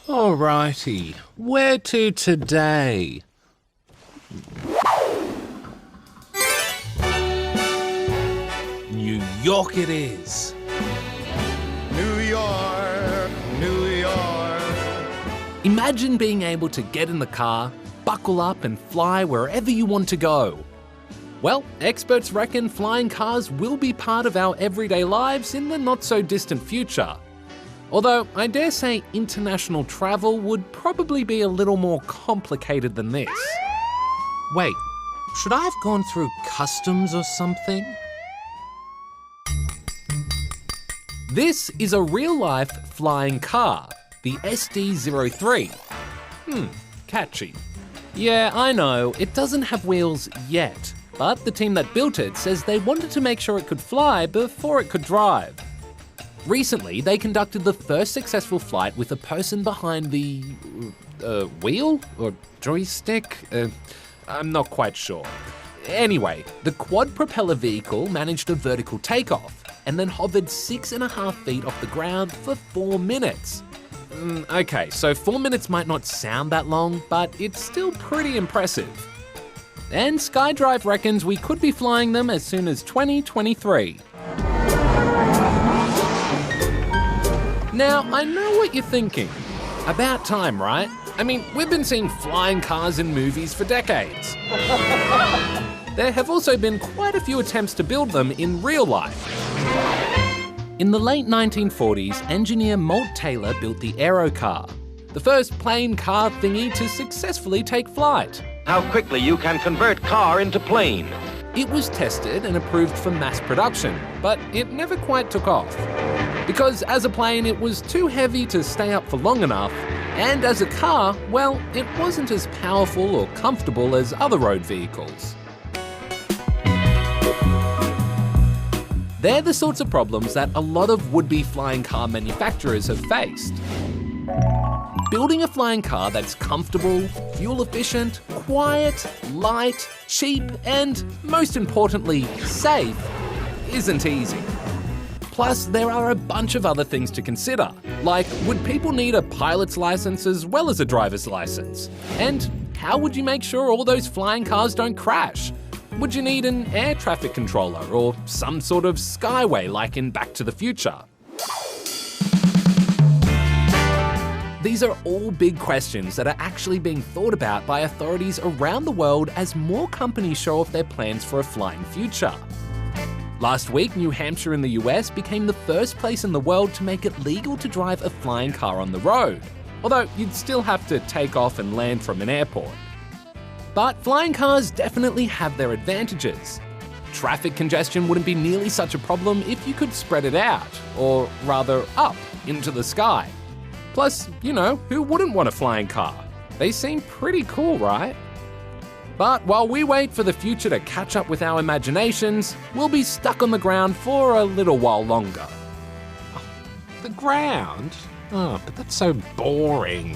Alrighty, where to today? New York it is. New York, New York. Imagine being able to get in the car, buckle up and fly wherever you want to go. Well, experts reckon flying cars will be part of our everyday lives in the not-so-distant future. Although, I dare say international travel would probably be a little more complicated than this. Wait, should I have gone through customs or something? This is a real-life flying car, the SD-03. Catchy. Yeah, I know, it doesn't have wheels yet, but the team that built it says they wanted to make sure it could fly before it could drive. Recently, they conducted the first successful flight with a person behind the wheel or joystick? I'm not quite sure. Anyway, the quad propeller vehicle managed a vertical takeoff and then hovered 6.5 feet off the ground for 4 minutes. Okay, so 4 minutes might not sound that long, but it's still pretty impressive. And SkyDrive reckons we could be flying them as soon as 2023. Now, I know what you're thinking. About time, right? I mean, we've been seeing flying cars in movies for decades. There have also been quite a few attempts to build them in real life. In the late 1940s, engineer Molt Taylor built the Aerocar, the first plane car thingy to successfully take flight. How quickly you can convert car into plane. It was tested and approved for mass production, but it never quite took off. Because as a plane, it was too heavy to stay up for long enough, and as a car, well, it wasn't as powerful or comfortable as other road vehicles. They're the sorts of problems that a lot of would-be flying car manufacturers have faced. Building a flying car that's comfortable, fuel-efficient, quiet, light, cheap, and most importantly, safe, isn't easy. Plus, there are a bunch of other things to consider, like would people need a pilot's license as well as a driver's license? And how would you make sure all those flying cars don't crash? Would you need an air traffic controller or some sort of skyway like in Back to the Future? These are all big questions that are actually being thought about by authorities around the world as more companies show off their plans for a flying future. Last week, New Hampshire in the US became the first place in the world to make it legal to drive a flying car on the road, although you'd still have to take off and land from an airport. But flying cars definitely have their advantages. Traffic congestion wouldn't be nearly such a problem if you could spread it out, or rather up into the sky. Plus, you know, who wouldn't want a flying car? They seem pretty cool, right? But while we wait for the future to catch up with our imaginations, we'll be stuck on the ground for a little while longer. The ground? Oh, but that's so boring.